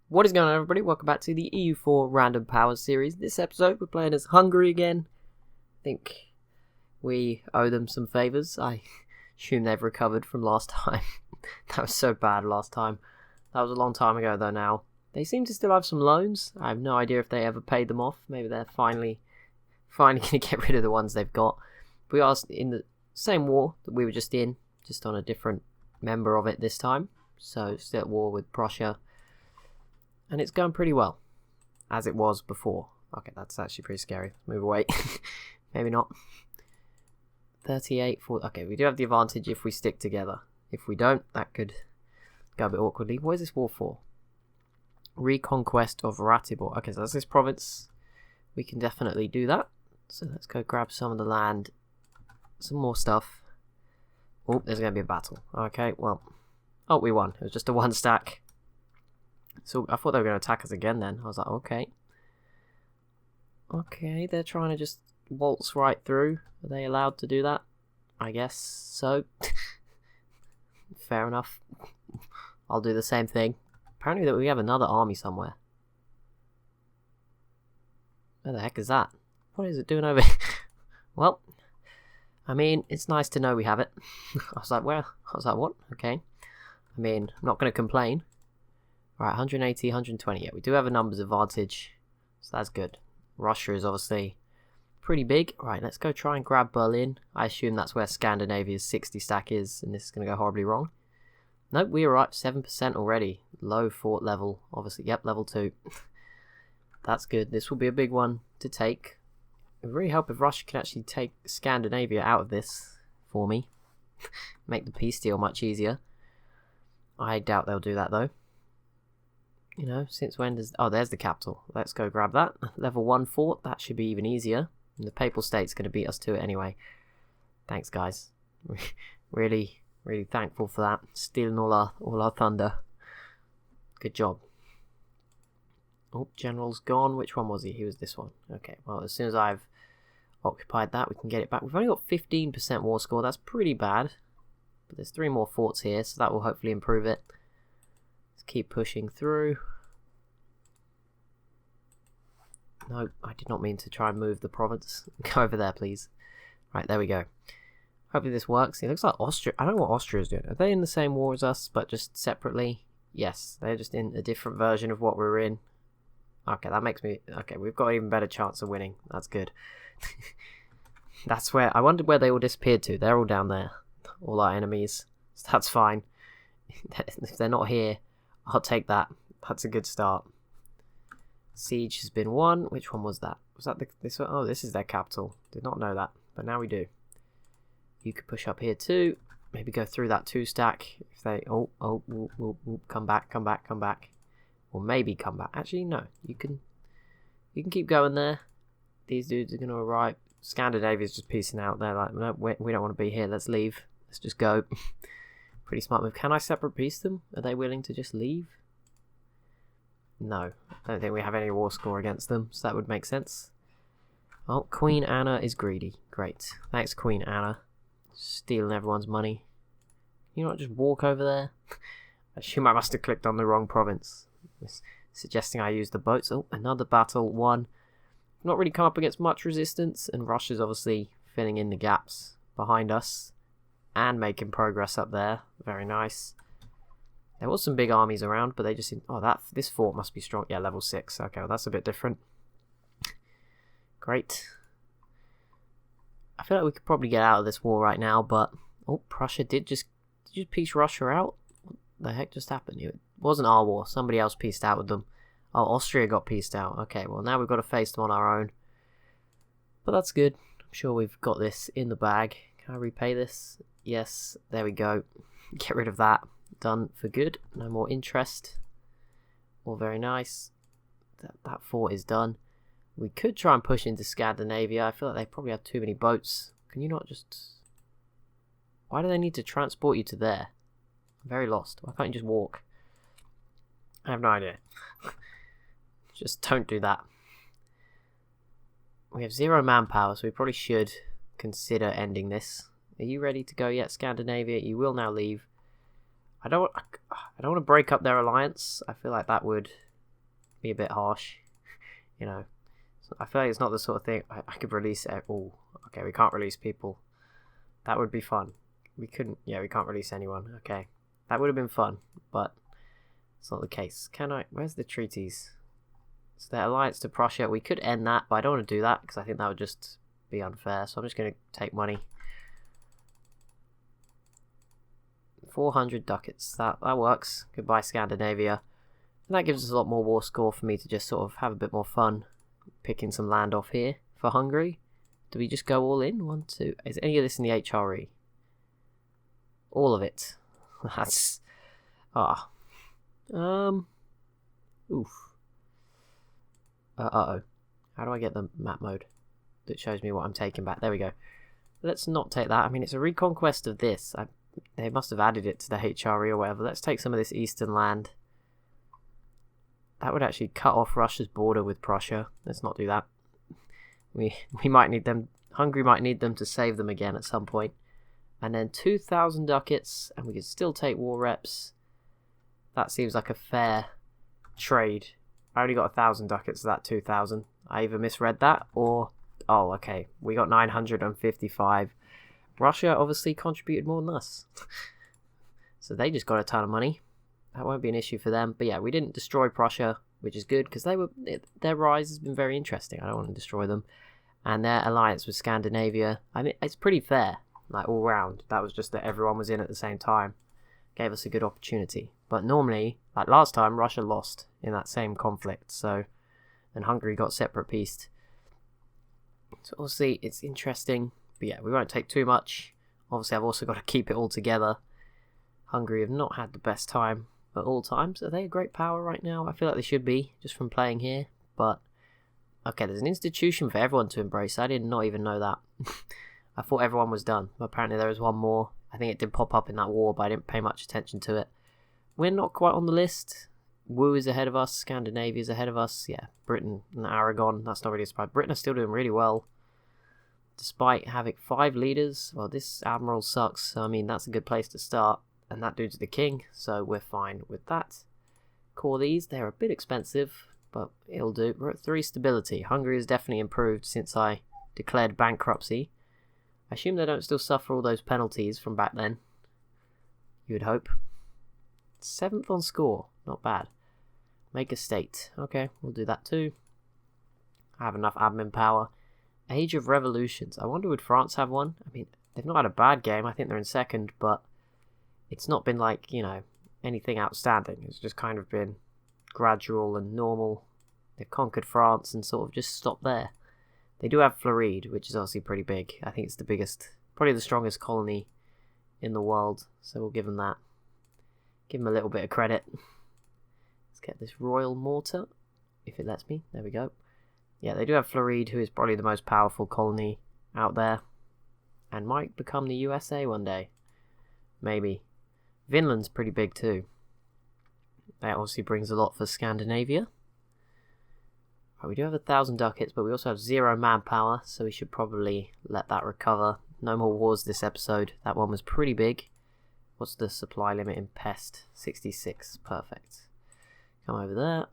What is going on, everybody? Welcome back to the EU4 Random Powers series. This episode, we're playing as Hungary again. I think we owe them some favours. I assume they've recovered from last time. That was so bad last time. That was a long time ago, though, now. They seem to still have some loans. I have no idea if they ever paid them off. Maybe they're finally going to get rid of the ones they've got. We are in the same war that we were just in, just on a different member of it this time. So, still at war with Prussia. And it's going pretty well, as it was before. Okay, that's actually pretty scary. Move away. Maybe not. 38, 40. Okay, we do have the advantage if we stick together. If we don't, that could go a bit awkwardly. What is this war for? Reconquest of Ratibor. Okay, so that's this province. We can definitely do that. So let's go grab some of the land. Some more stuff. Oh, there's going to be a battle. Okay, well. Oh, we won. It was just a one stack. So I thought they were going to attack us again then. I was like, okay. Okay, they're trying to just waltz right through. Are they allowed to do that? I guess so. Fair enough. I'll do the same thing. Apparently that we have another army somewhere. Where the heck is that? What is it doing over here? Well, I mean, it's nice to know we have it. I was like, where? I was like, what? Okay. I mean, I'm not going to complain. Right, 180, 120. Yeah, we do have a numbers advantage, so that's good. Russia is obviously pretty big. Right, let's go try and grab Berlin. I assume that's where Scandinavia's 60 stack is, and this is going to go horribly wrong. Nope, we are up 7% already. Low fort level, obviously. Yep, level 2. That's good. This will be a big one to take. It would really help if Russia can actually take Scandinavia out of this for me. Make the peace deal much easier. I doubt they'll do that, though. You know, since when does... Oh, there's the capital. Let's go grab that. Level 1 fort. That should be even easier. And the Papal State's going to beat us to it anyway. Thanks, guys. Really thankful for that. Stealing all our thunder. Good job. Oh, General's gone. Which one was he? He was this one. Okay, well, as soon as I've occupied that, we can get it back. We've only got 15% war score. That's pretty bad. But there's 3 more forts here, so that will hopefully improve it. Keep pushing through. No, I did not mean to try and move the province. Go over there, please. Right, there we go. Hopefully this works. It looks like Austria. I don't know what Austria is doing. Are they in the same war as us, but just separately? Yes, they're just in a different version of what we're in. Okay, that makes me... Okay, we've got an even better chance of winning. That's good. That's where... I wondered where they all disappeared to. They're all down there. All our enemies. So that's fine. If they're not here... I'll take that. That's a good start. Siege has been won. Which one was that? Was that this one? Oh, this is their capital. Did not know that, but now we do. You could push up here too. Maybe go through that 2 stack. If they come back. Or maybe come back. Actually, no. You can keep going there. These dudes are going to arrive. Scandinavia's just piecing out. They're like, no, we don't want to be here. Let's leave. Let's just go. Pretty smart move. Can I separate peace them? Are they willing to just leave? No. I don't think we have any war score against them, so that would make sense. Oh, Queen Anna is greedy. Great. Thanks, Queen Anna. Stealing everyone's money. You not just walk over there? I assume I must have clicked on the wrong province. It's suggesting I use the boats. Oh, another battle. Won. Not really come up against much resistance, and Russia's obviously filling in the gaps behind us. And making progress up there. Very nice. There was some big armies around, but they just... Oh, this fort must be strong. Yeah, level 6. Okay, well, that's a bit different. Great. I feel like we could probably get out of this war right now, but... Oh, Prussia did you piece Russia out? What the heck just happened? It wasn't our war. Somebody else pieced out with them. Oh, Austria got pieced out. Okay, well, now we've got to face them on our own. But that's good. I'm sure we've got this in the bag. Can I repay this? Yes, there we go. Get rid of that. Done for good. No more interest. All very nice. That fort is done. We could try and push into Scandinavia. I feel like they probably have too many boats. Can you not just... Why do they need to transport you to there? I'm very lost. Why can't you just walk? I have no idea. Just don't do that. We have 0 manpower, so we probably should consider ending this. Are you ready to go yet, Scandinavia? You will now leave. I don't want to break up their alliance. I feel like that would be a bit harsh. You know, so I feel like it's not the sort of thing I could release. Oh, okay, we can't release people. That would be fun. We couldn't. Yeah, we can't release anyone. Okay, that would have been fun, but it's not the case. Can I? Where's the treaties? So their alliance to Prussia. We could end that, but I don't want to do that because I think that would just be unfair. So I'm just going to take money. 400 ducats. That works. Goodbye, Scandinavia. And that gives us a lot more war score for me to just sort of have a bit more fun picking some land off here for Hungary. Do we just go all in? 1, 2. Is any of this in the HRE? All of it. That's... Oof. Uh-oh. How do I get the map mode that shows me what I'm taking back? There we go. Let's not take that. I mean, it's a reconquest of this. They must have added it to the HRE or whatever. Let's take some of this eastern land. That would actually cut off Russia's border with Prussia. Let's not do that. We might need them. Hungary might need them to save them again at some point. And then 2,000 ducats, and we can still take war reps. That seems like a fair trade. I only got 1,000 ducats of that 2,000. I either misread that or... Oh, okay. We got 955. Russia obviously contributed more than us. So they just got a ton of money. That won't be an issue for them. But yeah, we didn't destroy Prussia, which is good because their rise has been very interesting. I don't want to destroy them. And their alliance with Scandinavia, I mean, it's pretty fair, like all round. That was just that everyone was in at the same time. Gave us a good opportunity. But normally, like last time, Russia lost in that same conflict. So, and Hungary got separate pieced. So obviously, it's interesting. But yeah, we won't take too much. Obviously, I've also got to keep it all together. Hungary have not had the best time at all times. Are they a great power right now? I feel like they should be, just from playing here. But, okay, there's an institution for everyone to embrace. I did not even know that. I thought everyone was done. But apparently there is one more. I think it did pop up in that war, but I didn't pay much attention to it. We're not quite on the list. Wu is ahead of us. Scandinavia is ahead of us. Yeah, Britain and Aragon. That's not really a surprise. Britain are still doing really well. Despite having 5 leaders. Well, this admiral sucks. So, I mean, that's a good place to start. And that dude's the king. So we're fine with that. Core these. They're a bit expensive, but it'll do. We're at 3 stability. Hungary has definitely improved since I declared bankruptcy. I assume they don't still suffer all those penalties from back then. You would hope. 7th on score. Not bad. Make a state. Okay, we'll do that too. I have enough admin power. Age of Revolutions. I wonder would France have one? I mean, they've not had a bad game. I think they're in 2nd, but it's not been like, you know, anything outstanding. It's just kind of been gradual and normal. They've conquered France and sort of just stopped there. They do have Floride, which is obviously pretty big. I think it's the biggest, probably the strongest colony in the world. So we'll give them that. Give them a little bit of credit. Let's get this Royal Mortar, if it lets me. There we go. Yeah, they do have Floride, who is probably the most powerful colony out there. And might become the USA one day. Maybe. Vinland's pretty big too. That obviously brings a lot for Scandinavia. Right, we do have 1,000 ducats, but we also have 0 manpower, so we should probably let that recover. No more wars this episode. That one was pretty big. What's the supply limit in pest? 66. Perfect. Come over there.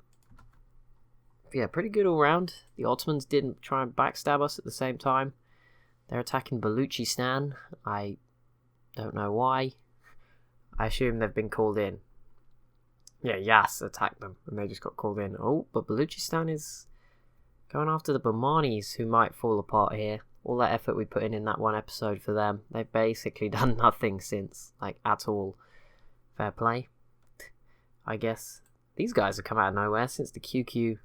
Yeah, pretty good all round. The Ottomans didn't try and backstab us at the same time. They're attacking Baluchistan. I don't know why. I assume they've been called in. Yeah, Yas attacked them, and they just got called in. Oh, but Baluchistan is going after the Bahmanis, who might fall apart here. All that effort we put in that one episode for them, they've basically done nothing since, like, at all. Fair play, I guess. These guys have come out of nowhere since the QQ...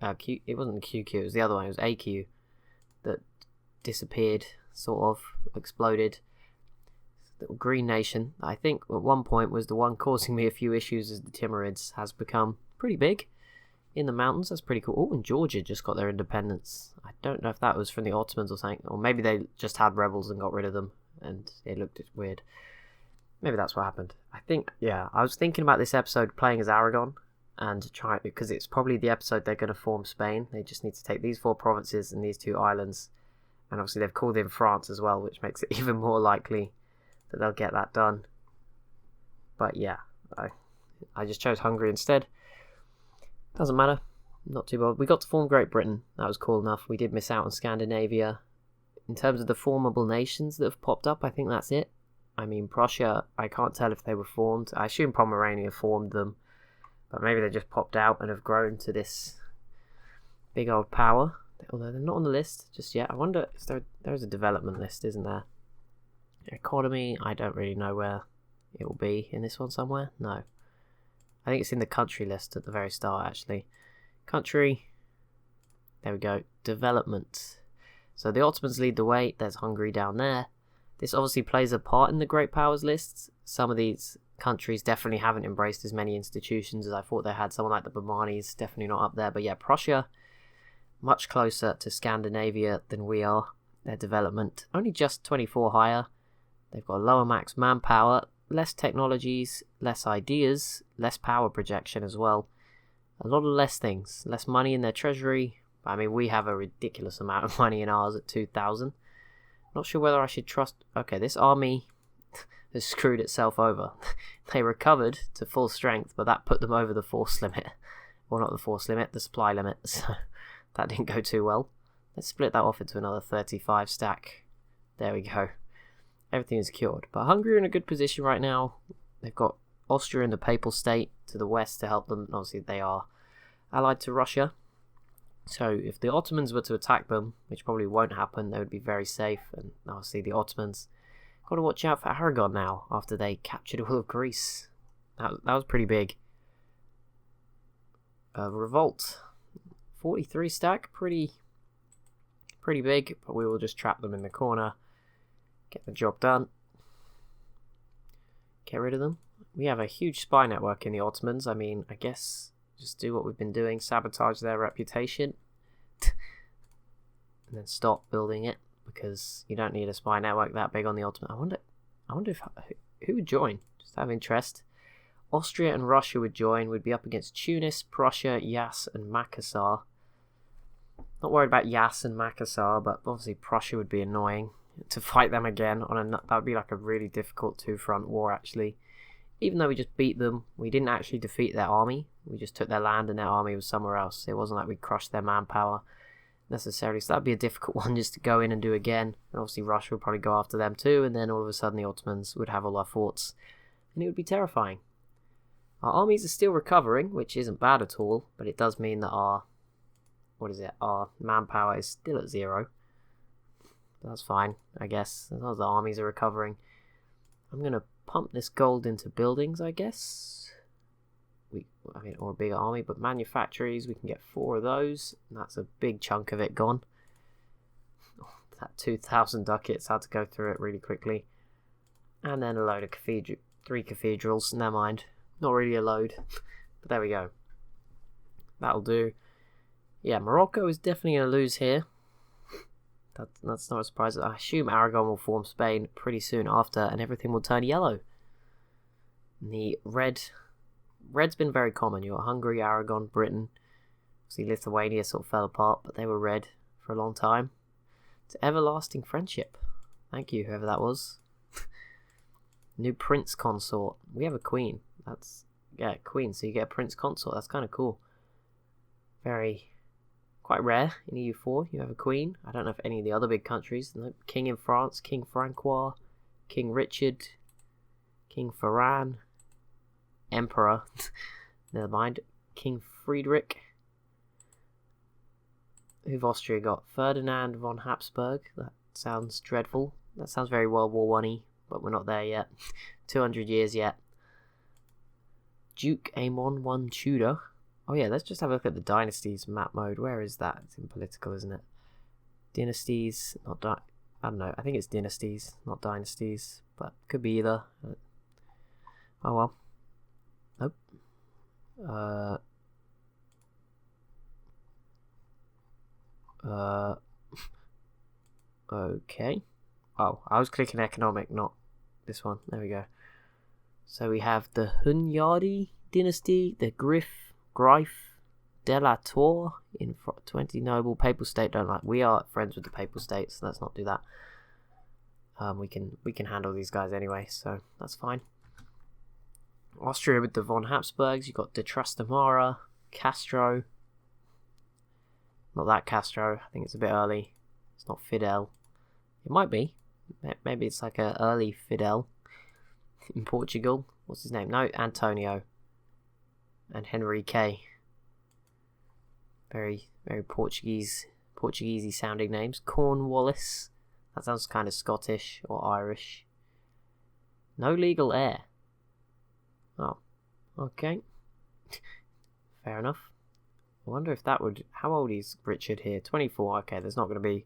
it wasn't the QQ, it was the other one, it was AQ, that disappeared, sort of, exploded. Little green nation, I think at one point was the one causing me a few issues as the Timurids, has become pretty big in the mountains. That's pretty cool. Oh, and Georgia just got their independence. I don't know if that was from the Ottomans or something, or maybe they just had rebels and got rid of them and it looked weird. Maybe that's what happened. I think, yeah, I was thinking about this episode playing as Aragon and try, because it's probably the episode they're going to form Spain. They just need to take these 4 provinces and these 2 islands, and obviously they've called in France as well, which makes it even more likely that they'll get that done. But yeah, I just chose Hungary instead. Doesn't matter. not too bad. We got to form Great Britain. That was cool enough. We did miss out on Scandinavia. In terms of the formable nations that have popped up, I think that's it. I mean, Prussia, I can't tell if they were formed. I assume Pomerania formed them, but maybe they just popped out and have grown to this big old power. Although they're not on the list just yet. I wonder, there's a development list, isn't there? Economy, I don't really know where it will be in this one somewhere. No. I think it's in the country list at the very start, actually. Country. There we go. Development. So the Ottomans lead the way. There's Hungary down there. This obviously plays a part in the Great Powers lists. Some of these countries definitely haven't embraced as many institutions as I thought they had. Someone like the Bamanis, definitely not up there. But yeah, Prussia, much closer to Scandinavia than we are. Their development, only just 24 higher. They've got a lower max manpower, less technologies, less ideas, less power projection as well. A lot of less things. Less money in their treasury. I mean, we have a ridiculous amount of money in ours at 2,000. Not sure whether I should trust... Okay, this army has screwed itself over. They recovered to full strength, but that put them over the force limit. Well, not the force limit, the supply limit. So that didn't go too well. Let's split that off into another 35 stack. There we go. Everything is cured. But Hungary are in a good position right now. They've got Austria and the Papal State to the west to help them. Obviously, they are allied to Russia. So if the Ottomans were to attack them, which probably won't happen, they would be very safe. And obviously the Ottomans got to watch out for Aragon now after they captured all of Greece. That was pretty big. Revolt. 43 stack. Pretty big. But we will just trap them in the corner. Get the job done. Get rid of them. We have a huge spy network in the Ottomans. I mean, I guess just do what we've been doing. Sabotage their reputation. And then stop building it. Because you don't need a spy network that big on the Ottoman. I wonder if who would join? Just have interest. Austria and Russia would join. We'd be up against Tunis, Prussia, Yas, and Makassar. Not worried about Yas and Makassar, but obviously Prussia would be annoying to fight them again. That would be like a really difficult two-front war, actually. Even though we just beat them, we didn't actually defeat their army. We just took their land and their army was somewhere else. It wasn't like we crushed their manpower necessarily. So that'd be a difficult one just to go in and do again. And obviously Russia would probably go after them too, and then all of a sudden the Ottomans would have all our forts. And it would be terrifying. Our armies are still recovering, which isn't bad at all, but it does mean that our manpower is still at 0. But that's fine, I guess, as long as the armies are recovering. I'm going to pump this gold into buildings, I guess. Or a bigger army, but manufactories, we can get 4 of those, and that's a big chunk of it gone. That 2,000 ducats, had to go through it really quickly. And then a load of 3 cathedrals, never mind. Not really a load, but there we go. That'll do. Yeah, Morocco is definitely going to lose here. That's not a surprise. I assume Aragon will form Spain pretty soon after, and everything will turn yellow. And the red's been very common. You got Hungary, Aragon, Britain. See, Lithuania sort of fell apart, but they were red for a long time. It's everlasting friendship. Thank you, whoever that was. New prince consort. We have a queen. Queen. So you get a prince consort. That's kind of cool. Quite rare in EU4. You have a queen. I don't know if any of the other big countries. King in France, King Francois, King Richard, King Ferran, Emperor. Never mind. King Friedrich. Who've Austria got? Ferdinand von Habsburg. That sounds dreadful. That sounds very World War One-y, but we're not there yet. 200 years yet. Duke Aemon I Tudor. Oh yeah, let's just have a look at the dynasties map mode. Where is that? It's in political, isn't it? Dynasties, I don't know. I think it's dynasties, not dynasties, but could be either. Oh well. Nope. Okay. Oh, I was clicking economic, not this one. There we go. So we have the Hunyadi dynasty, the Greif, De la Tour, in 20 noble. Papal State don't like. We are friends with the Papal State, so let's not do that. We can handle these guys anyway, so that's fine. Austria with the von Habsburgs. You've got de Trastamara, Castro. Not that Castro. I think it's a bit early. It's not Fidel. It might be. Maybe it's like a early Fidel in Portugal. What's his name? No, Antonio. And Henrique. Very, very Portuguesey sounding names. Cornwallis. That sounds kind of Scottish or Irish. No legal heir. Oh, okay. Fair enough. I wonder if that would... How old is Richard here? 24. Okay, there's not going to be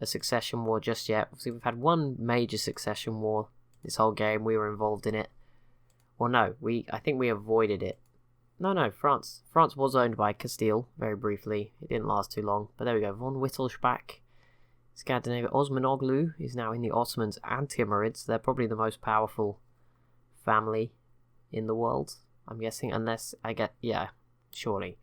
a succession war just yet. Obviously, we've had one major succession war this whole game. We were involved in it. Well, no. I think we avoided it. No, France. France was owned by Castile, very briefly. It didn't last too long. But there we go. Von Wittelsbach. Scandinavia. Osmanoglu is now in the Ottomans and Timurids. They're probably the most powerful family in the world, I'm guessing. Unless I get... Yeah, surely.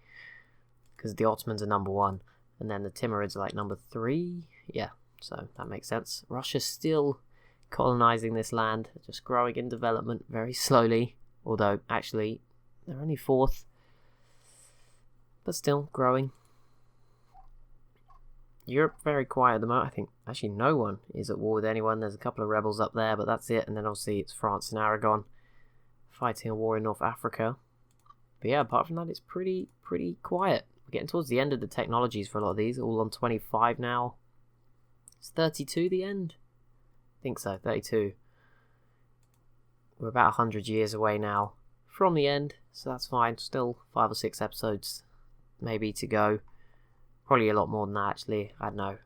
Because the Ottomans are number 1. And then the Timurids are like number 3. Yeah, so that makes sense. Russia's still colonizing this land. Just growing in development very slowly. Although, actually, they're only 4th. But still, growing. Europe, very quiet at the moment. I think actually no one is at war with anyone. There's a couple of rebels up there, but that's it. And then obviously it's France and Aragon fighting a war in North Africa. But yeah, apart from that, it's pretty quiet. We're getting towards the end of the technologies for a lot of these. All on 25 now. It's 32 the end? I think so, 32. We're about 100 years away now from the end, so that's fine. Still 5 or 6 episodes maybe to go. Probably a lot more than that, actually. I don't know.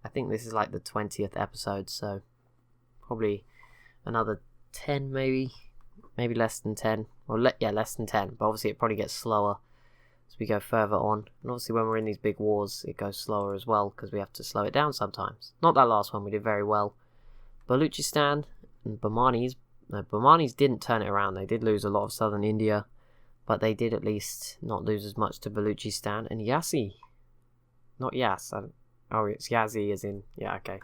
I think this is like the 20th episode, so probably another 10 maybe. Maybe less than 10. Or yeah, less than 10. But obviously it probably gets slower as we go further on. And obviously when we're in these big wars, it goes slower as well, because we have to slow it down sometimes. Not that last one, we did very well. Baluchistan and Bahmanis. No, Bahmanis didn't turn it around. They did lose a lot of southern India, but they did at least not lose as much to Baluchistan. And Yazzi. Not Yas. Oh, it's Yazzie as in... Yeah, okay.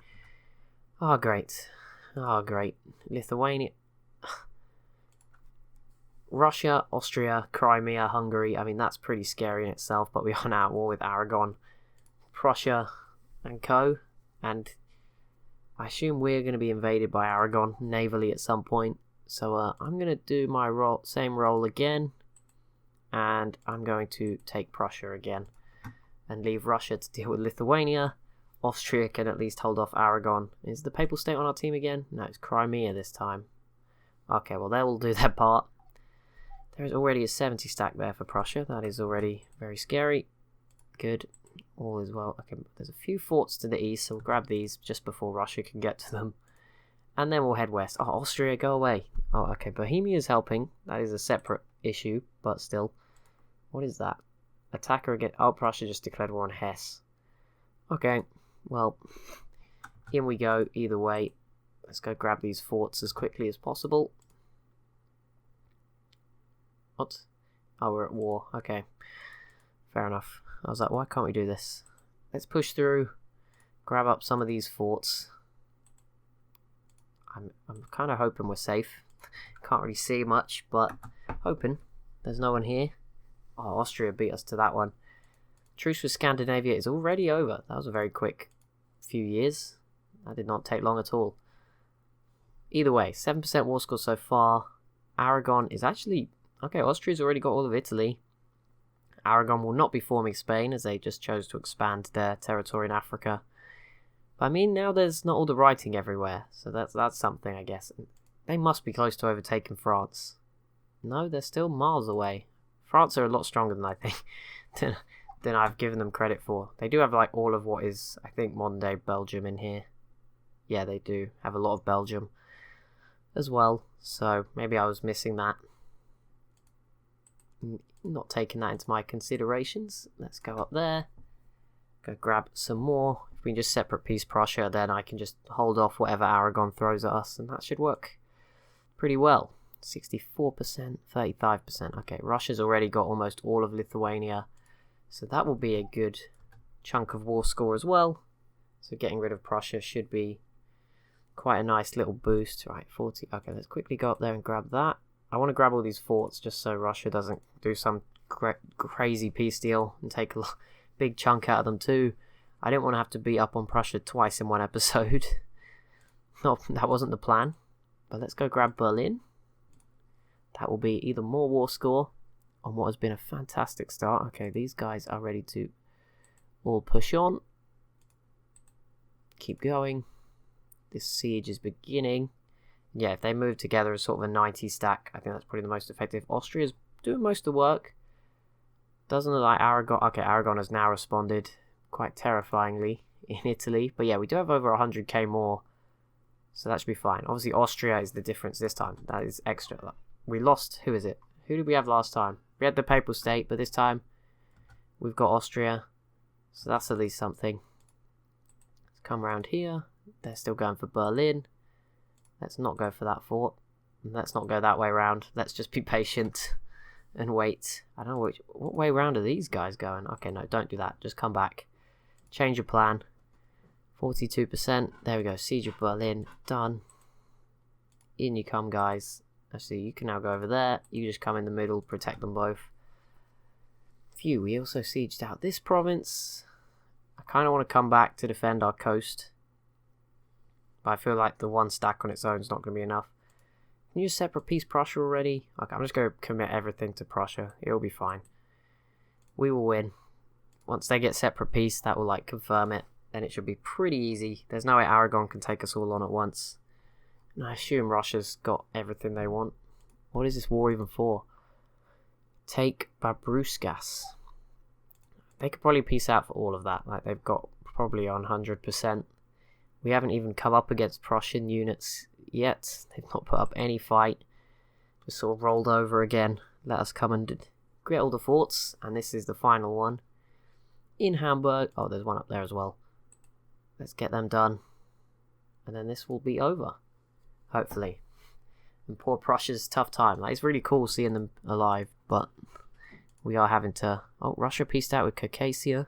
Oh, great. Oh, great. Lithuania. Russia, Austria, Crimea, Hungary. I mean, that's pretty scary in itself, but we are now at war with Aragon, Prussia, and co. And I assume we're going to be invaded by Aragon navally at some point. So I'm going to do my same role again. And I'm going to take Prussia again. And leave Russia to deal with Lithuania. Austria can at least hold off Aragon. Is the Papal State on our team again? No, it's Crimea this time. Okay, well, they will do their part. There is already a 70 stack there for Prussia. That is already very scary. Good. All is well. Okay, there's a few forts to the east, so we'll grab these just before Russia can get to them. And then we'll head west. Oh, Austria, go away. Oh, okay, Bohemia is helping. That is a separate issue, but still. What is that? Attacker again. Oh, Prussia just declared war on Hesse. Okay, well, in we go either way. Let's go grab these forts as quickly as possible. What? Oh, we're at war. Okay, fair enough. I was like, why can't we do this? Let's push through, grab up some of these forts. I'm kind of hoping we're safe. Can't really see much, but hoping. There's no one here. Oh, Austria beat us to that one. Truce with Scandinavia is already over. That was a very quick few years. That did not take long at all. Either way, 7% war score so far. Aragon is actually... Okay, Austria's already got all of Italy. Aragon will not be forming Spain, as they just chose to expand their territory in Africa. But I mean, now there's not all the writing everywhere, so that's something, I guess. They must be close to overtaking France. No, they're still miles away. France are a lot stronger than I think, than I've given them credit for. They do have like all of what is, I think, modern day Belgium in here. Yeah, they do have a lot of Belgium as well, so maybe I was missing that. Not taking that into my considerations. Let's go up there. Go grab some more. If we can just separate piece Prussia, then I can just hold off whatever Aragon throws at us, and that should work pretty well. 64%, 35%. Okay, Russia's already got almost all of Lithuania, so that will be a good chunk of war score as well. So getting rid of Prussia should be quite a nice little boost. Right, 40. Okay, let's quickly go up there and grab that. I want to grab all these forts just so Russia doesn't do some crazy peace deal and take a big chunk out of them too. I didn't want to have to beat up on Prussia twice in one episode. No, that wasn't the plan. But let's go grab Berlin. That will be either more war score on what has been a fantastic start. Okay, these guys are ready to all push on. Keep going. This siege is beginning. Yeah, if they move together as sort of a 90 stack, I think that's probably the most effective. Austria's doing most of the work. Doesn't look like Aragon. Okay, Aragon has now responded quite terrifyingly in Italy. But yeah, we do have over 100k more. So that should be fine. Obviously, Austria is the difference this time. That is extra. We lost. Who is it? Who did we have last time? We had the Papal State, but this time we've got Austria. So that's at least something. Let's come around here. They're still going for Berlin. Let's not go for that fort. Let's not go that way around. Let's just be patient and wait. I don't know what way round are these guys going. Okay, no, don't do that. Just come back. Change your plan. 42%. There we go. Siege of Berlin. Done. In you come, guys. Actually, you can now go over there. You just come in the middle. Protect them both. Phew, we also sieged out this province. I kind of want to come back to defend our coast. But I feel like the one stack on its own is not going to be enough. Can you separate peace Prussia already? Okay, I'm just going to commit everything to Prussia. It'll be fine. We will win. Once they get separate peace, that will like confirm it. Then it should be pretty easy. There's no way Aragon can take us all on at once. And I assume Russia's got everything they want. What is this war even for? Take Babruskas. They could probably peace out for all of that. Like they've got probably on 100%. We haven't even come up against Prussian units yet. They've not put up any fight. Just sort of rolled over again. Let us come and get all the forts. And this is the final one. In Hamburg. Oh, there's one up there as well. Let's get them done. And then this will be over. Hopefully. And poor Prussia's tough time. Like, it's really cool seeing them alive. But we are having to... Oh, Russia pieced out with Circassia.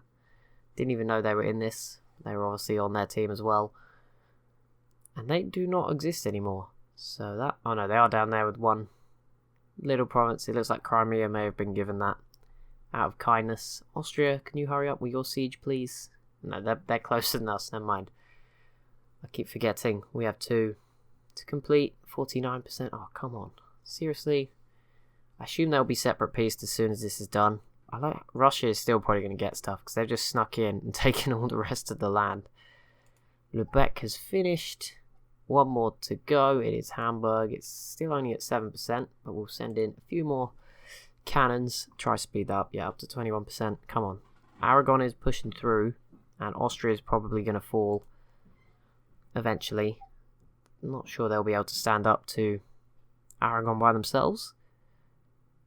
Didn't even know they were in this. They were obviously on their team as well. And they do not exist anymore. So that... Oh no, they are down there with one little province. It looks like Crimea may have been given that out of kindness. Austria, can you hurry up with your siege, please? No, they're closer than us. Never mind. I keep forgetting. We have two to complete. 49%. Oh, come on. Seriously? I assume they'll be separate peace as soon as this is done. I like Russia is still probably going to get stuff because they've just snuck in and taken all the rest of the land. Lubeck has finished. One more to go. It is Hamburg. It's still only at 7%, but we'll send in a few more cannons. Try speed that up. Yeah, up to 21%. Come on. Aragon is pushing through, and Austria is probably going to fall eventually. I'm not sure they'll be able to stand up to Aragon by themselves.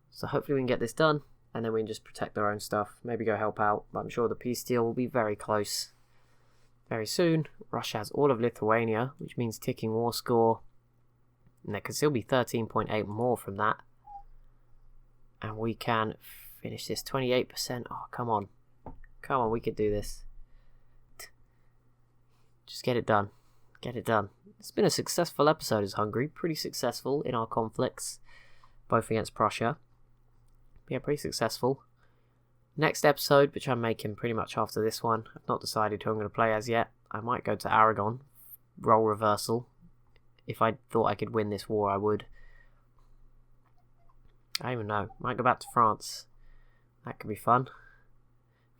So hopefully we can get this done, and then we can just protect their own stuff. Maybe go help out, but I'm sure the peace deal will be very close very soon. Russia has all of Lithuania, which means ticking war score. And there could still be 13.8 more from that. And we can finish this 28%. Oh, come on. Come on, we could do this. Just get it done. Get it done. It's been a successful episode as Hungary. Pretty successful in our conflicts, both against Prussia. Yeah, pretty successful. Next episode, which I'm making pretty much after this one. I've not decided who I'm going to play as yet. I might go to Aragon. Role reversal. If I thought I could win this war, I would. I don't even know. Might go back to France. That could be fun.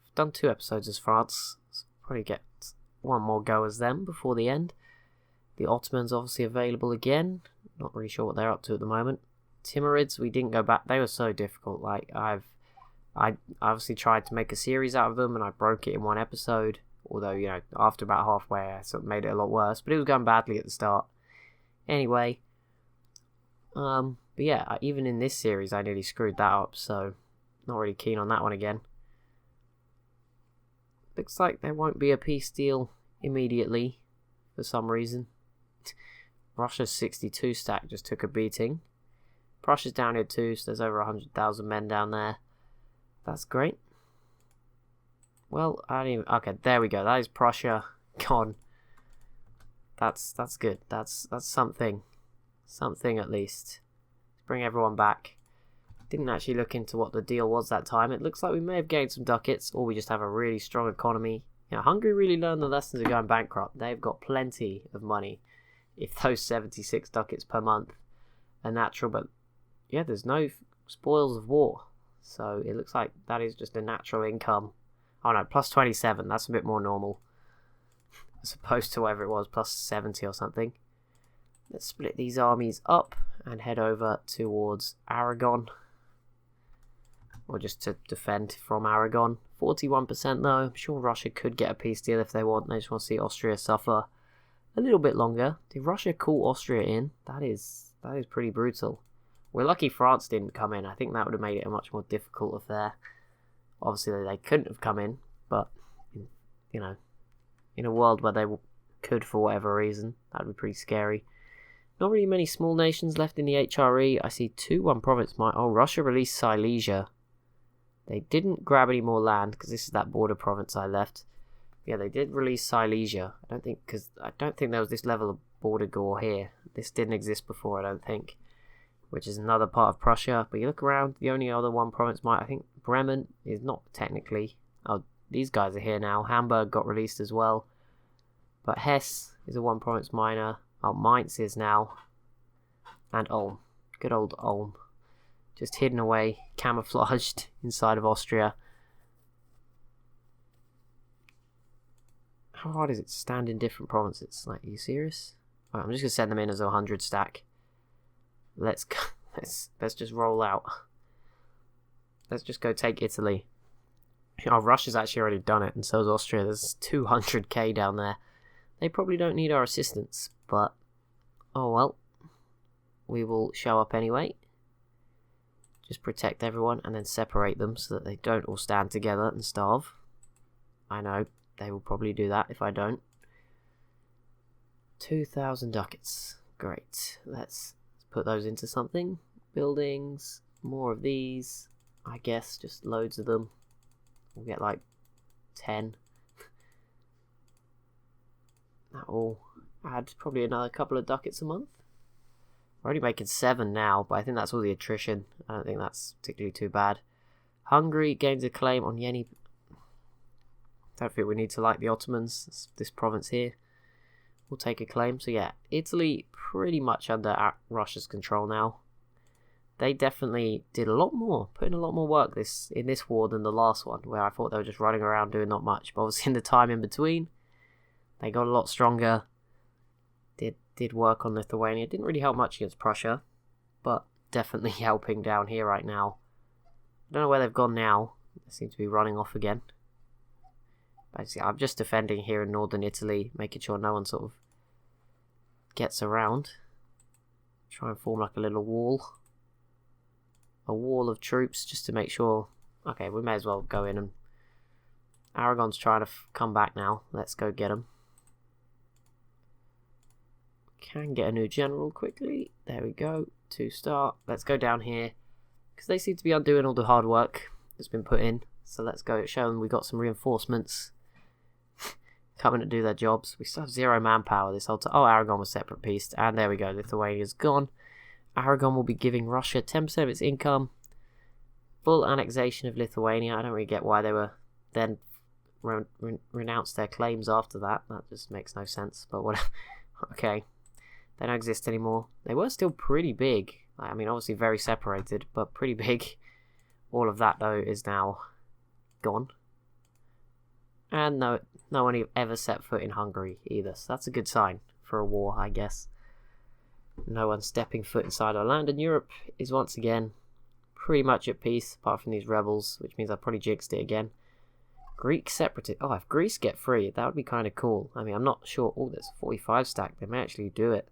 I've done 2 episodes as France. So probably get one more go as them before the end. The Ottomans obviously available again. Not really sure what they're up to at the moment. Timurids, we didn't go back. They were so difficult. Like I obviously tried to make a series out of them, and I broke it in one episode. Although, you know, after about halfway, I sort of made it a lot worse. But it was going badly at the start. Anyway, but yeah, even in this series, I nearly screwed that up. So, not really keen on that one again. Looks like there won't be a peace deal immediately for some reason. Russia's 62 stack just took a beating. Prussia's down here too, so there's over 100,000 men down there. That's great. Well, I don't even... Okay, there we go. That is Prussia gone. That's good. That's something. Something at least. Let's bring everyone back. Didn't actually look into what the deal was that time. It looks like we may have gained some ducats, or we just have a really strong economy. You know, Hungary really learned the lessons of going bankrupt. They've got plenty of money. If those 76 ducats per month are natural, but yeah, there's no spoils of war. So it looks like that is just a natural income. Oh no, plus 27. That's a bit more normal. As opposed to whatever it was, plus 70 or something. Let's split these armies up and head over towards Aragon. Or just to defend from Aragon. 41% though. I'm sure Russia could get a peace deal if they want. They just want to see Austria suffer a little bit longer. Did Russia call Austria in? That is pretty brutal. We're lucky France didn't come in. I think that would have made it a much more difficult affair. Obviously they couldn't have come in, but you know, in a world where they could for whatever reason, that would be pretty scary. Not really many small nations left in the HRE. I see one province might... Oh, Russia released Silesia. They didn't grab any more land because this is that border province I left. Yeah, they did release Silesia. I don't think there was this level of border gore here. This didn't exist before, I don't think. Which is another part of Prussia. But you look around, the only other one province I think Bremen is not technically. Oh, these guys are here now. Hamburg got released as well. But Hesse is a one province minor. Oh, Mainz is now. And Ulm. Good old Ulm. Just hidden away, camouflaged inside of Austria. How hard is it to stand in different provinces? Like, are you serious? Right, I'm just going to send them in as a 100 stack. Let's go. Let's just roll out. Let's just go take Italy. Oh, Russia's actually already done it, and so is Austria. There's 200k down there. They probably don't need our assistance, but oh well. We will show up anyway. Just protect everyone and then separate them so that they don't all stand together and starve. I know, they will probably do that if I don't. 2,000 ducats. Great. Let's put those into something. Buildings. More of these. I guess just loads of them. We'll get like 10. That will add probably another couple of ducats a month. We're only making 7 now, but I think that's all the attrition. I don't think that's particularly too bad. Hungary gains a claim on Yeni. Don't think we need to like the Ottomans. This province here will take a claim. So yeah, Italy pretty much under Russia's control now. They definitely did a lot more, put in a lot more work in this war than the last one, where I thought they were just running around doing not much. But obviously in the time in between, they got a lot stronger. Did work on Lithuania. Didn't really help much against Prussia, but definitely helping down here right now. I don't know where they've gone now. They seem to be running off again. Basically, I'm just defending here in northern Italy, making sure no one sort of gets around. Try and form like a little wall. A wall of troops just to make sure... Okay, we may as well go in and... Aragon's trying to come back now. Let's go get him. Can get a new general quickly. There we go. 2-star. Let's go down here. Because they seem to be undoing all the hard work that's been put in. So let's go show them we got some reinforcements coming to do their jobs. We still have 0 manpower this whole time. Oh, Aragon was separate peace. And there we go. Lithuania's gone. Aragon will be giving Russia 10% of its income. Full annexation of Lithuania. I don't really get why they were then renounced their claims after that. That just makes no sense. But whatever. Okay. They don't exist anymore. They were still pretty big. I mean, obviously very separated, but pretty big. All of that, though, is now gone. And no one ever set foot in Hungary either. So that's a good sign for a war, I guess. No one stepping foot inside our land. And Europe is once again pretty much at peace, apart from these rebels, which means I probably jinxed it again. Greek separatist. Oh, if Greece get free, that would be kind of cool. I mean, I'm not sure. Oh, there's a 45 stack. They may actually do it.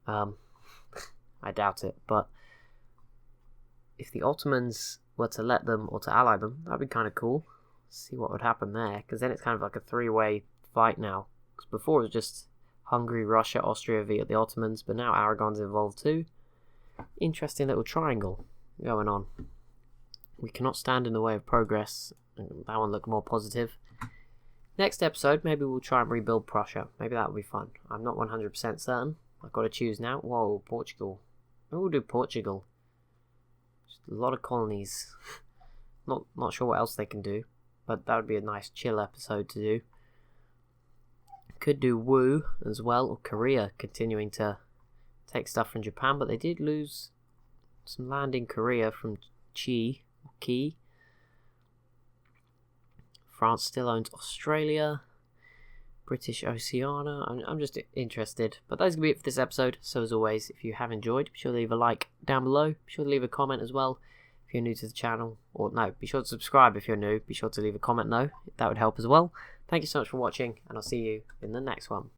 I doubt it, but if the Ottomans were to let them or to ally them, that'd be kind of cool. See what would happen there, because then it's kind of like a 3-way fight now. Because before it was just Hungary, Russia, Austria via the Ottomans, but now Aragon's involved too. Interesting little triangle going on. We cannot stand in the way of progress. That one looked more positive. Next episode, maybe we'll try and rebuild Prussia. Maybe that would be fun. I'm not 100% certain. I've got to choose now. Whoa, Portugal. Maybe we'll do Portugal. Just a lot of colonies. Not sure what else they can do, but that would be a nice chill episode to do. Could do Wu as well, or Korea continuing to take stuff from Japan, but they did lose some land in Korea from Ki. France still owns Australia. British Oceania. I'm just interested. But that's going to be it for this episode. So as always, if you have enjoyed, be sure to leave a like down below. Be sure to leave a comment as well if you're new to the channel. Or no, be sure to subscribe if you're new. Be sure to leave a comment though. That would help as well. Thank you so much for watching, and I'll see you in the next one.